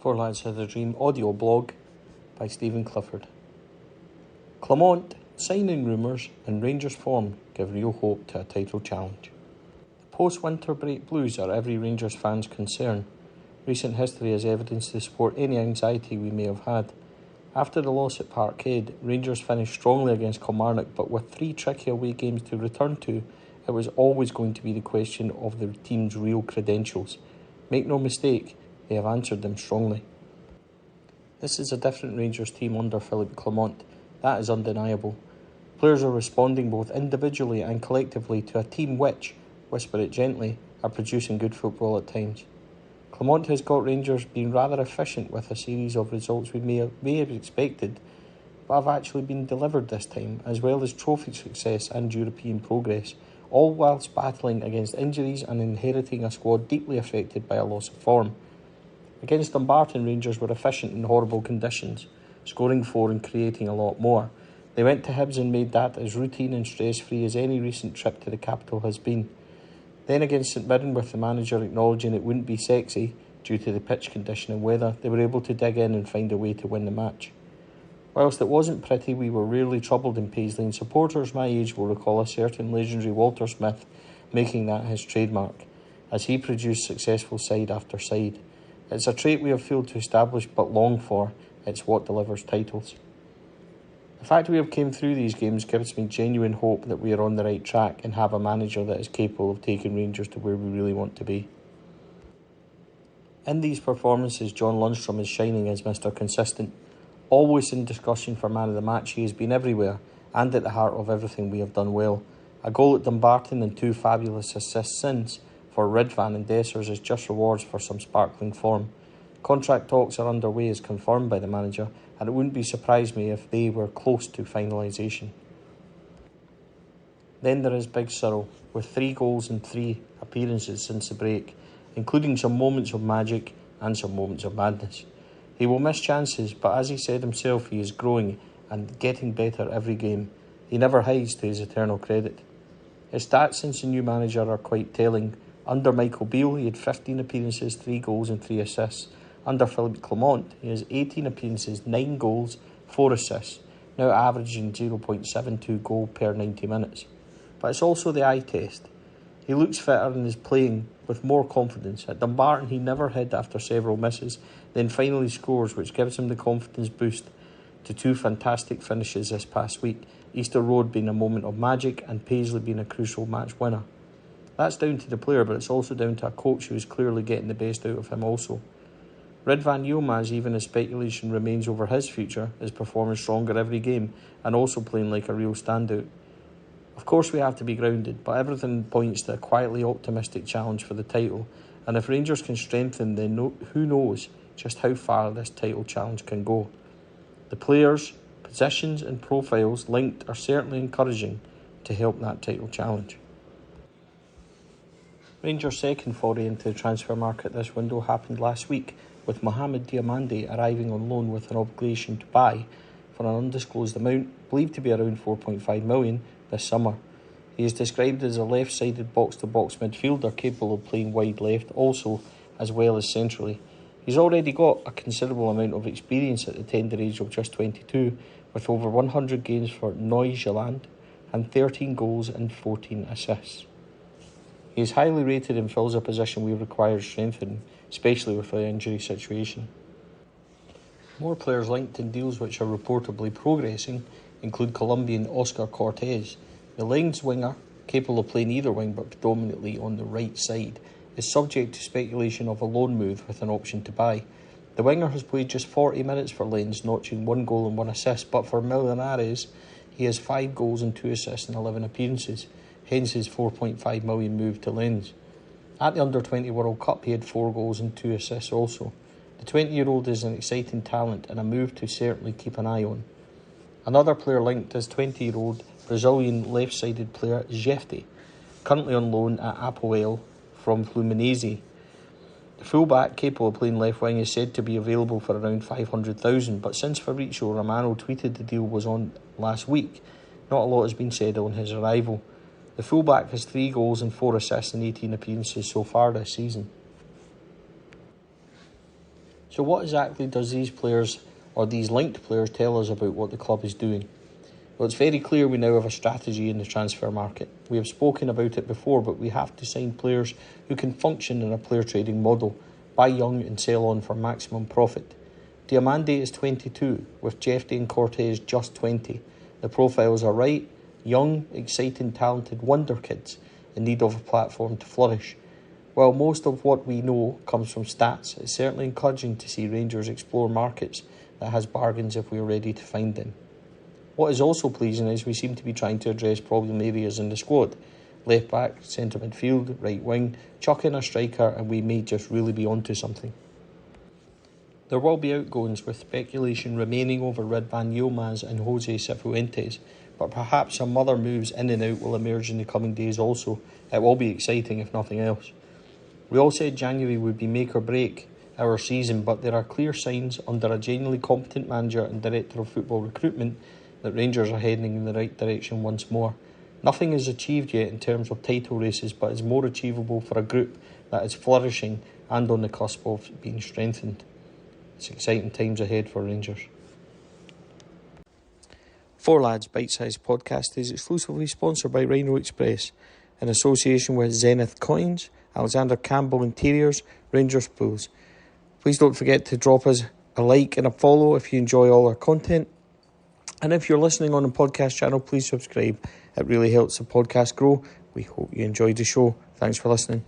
Four Lads Have a Dream audio blog by Stephen Clifford. Clement, signing rumours and Rangers form give real hope to a title challenge. The post-winter break blues are every Rangers fan's concern. Recent history has evidence to support any anxiety we may have had. After the loss at Parkhead, Rangers finished strongly against Kilmarnock, but with 3 tricky away games to return to, it was always going to be the question of the team's real credentials. Make no mistake, they have answered them strongly. This is a different Rangers team under Philippe Clement, that is undeniable. Players are responding both individually and collectively to a team which, whisper it gently, are producing good football at times. Clement has got Rangers being rather efficient with a series of results we may have expected, but have actually been delivered this time, as well as trophy success and European progress, all whilst battling against injuries and inheriting a squad deeply affected by a loss of form. Against Dumbarton, Rangers were efficient in horrible conditions, scoring 4 and creating a lot more. They went to Hibs and made that as routine and stress-free as any recent trip to the capital has been. Then against St Mirren, with the manager acknowledging it wouldn't be sexy due to the pitch condition and weather, they were able to dig in and find a way to win the match. Whilst it wasn't pretty, we were rarely troubled in Paisley, and supporters my age will recall a certain legendary Walter Smith making that his trademark, as he produced successful side after side. It's a trait we have failed to establish but long for. It's what delivers titles. The fact we have came through these games gives me genuine hope that we are on the right track and have a manager that is capable of taking Rangers to where we really want to be. In these performances, John Lundstrom is shining as Mr. Consistent. Always in discussion for man of the match, he has been everywhere and at the heart of everything we have done well. A goal at Dumbarton and 2 fabulous assists since for Ridvan and Dessers is just rewards for some sparkling form. Contract talks are underway as confirmed by the manager, and it wouldn't be surprised me if they were close to finalisation. Then there is Big Cyril, with 3 goals and 3 appearances since the break, including some moments of magic and some moments of madness. He will miss chances, but as he said himself, he is growing and getting better every game. He never hides, to his eternal credit. His stats since the new manager are quite telling. Under Michael Beale, he had 15 appearances, 3 goals and 3 assists. Under Philippe Clement, he has 18 appearances, 9 goals, 4 assists, now averaging 0.72 goal per 90 minutes. But it's also the eye test. He looks fitter and is playing with more confidence. At Dumbarton, he never hid after several misses, then finally scores, which gives him the confidence boost to 2 fantastic finishes this past week, Easter Road being a moment of magic and Paisley being a crucial match winner. That's down to the player, but it's also down to a coach who is clearly getting the best out of him also. Ridvan Yilmaz, even as speculation remains over his future, is performing stronger every game and also playing like a real standout. Of course we have to be grounded, but everything points to a quietly optimistic challenge for the title, and if Rangers can strengthen, then who knows just how far this title challenge can go. The players, positions and profiles linked are certainly encouraging to help that title challenge. Rangers' second foray into the transfer market this window happened last week, with Mohamed Diomande arriving on loan with an obligation to buy for an undisclosed amount, believed to be around 4.5 million this summer. He is described as a left-sided box-to-box midfielder capable of playing wide left also, as well as centrally. He's already got a considerable amount of experience at the tender age of just 22, with over 100 games for Neuseeland and 13 goals and 14 assists. He is highly rated and fills a position we require strengthening, especially with the injury situation. More players linked in deals which are reportedly progressing include Colombian Oscar Cortes. The Lens winger, capable of playing either wing but predominantly on the right side, is subject to speculation of a loan move with an option to buy. The winger has played just 40 minutes for Lens, notching 1 goal and 1 assist, but for Millionaires, he has 5 goals and 2 assists in 11 appearances, hence his 4.5 million move to Lens. At the Under-20 World Cup, he had 4 goals and 2 assists also. The 20-year-old is an exciting talent and a move to certainly keep an eye on. Another player linked is 20-year-old Brazilian left-sided player Jefte, currently on loan at Apoel from Fluminense. The fullback, capable of playing left wing, is said to be available for around 500,000, but since Fabrizio Romano tweeted the deal was on last week, not a lot has been said on his arrival. The fullback has 3 goals and 4 assists in 18 appearances so far this season. So what exactly does these players, or these linked players, tell us about what the club is doing? Well, it's very clear we now have a strategy in the transfer market. We have spoken about it before, but we have to sign players who can function in a player trading model, buy young and sell on for maximum profit. Diomande is 22, with Jefte and Cortes just 20. The profiles are right: young, exciting, talented wonder kids in need of a platform to flourish. While most of what we know comes from stats, it's certainly encouraging to see Rangers explore markets that has bargains if we are ready to find them. What is also pleasing is we seem to be trying to address problem areas in the squad. Left back, centre midfield, right wing, chuck in a striker and we may just really be onto something. There will be outgoings, with speculation remaining over Ridvan Yilmaz and Jose Cifuentes, but perhaps some other moves in and out will emerge in the coming days also. It will be exciting if nothing else. We all said January would be make or break our season, but there are clear signs under a genuinely competent manager and director of football recruitment that Rangers are heading in the right direction once more. Nothing is achieved yet in terms of title races, but is more achievable for a group that is flourishing and on the cusp of being strengthened. It's exciting times ahead for Rangers. Four Lads Bite-Sized Podcast is exclusively sponsored by Rhino Express in association with Zenith Coins, Alexander Campbell Interiors, Rangers Pools. Please don't forget to drop us a like and a follow if you enjoy all our content. And if you're listening on the podcast channel, please subscribe. It really helps the podcast grow. We hope you enjoyed the show. Thanks for listening.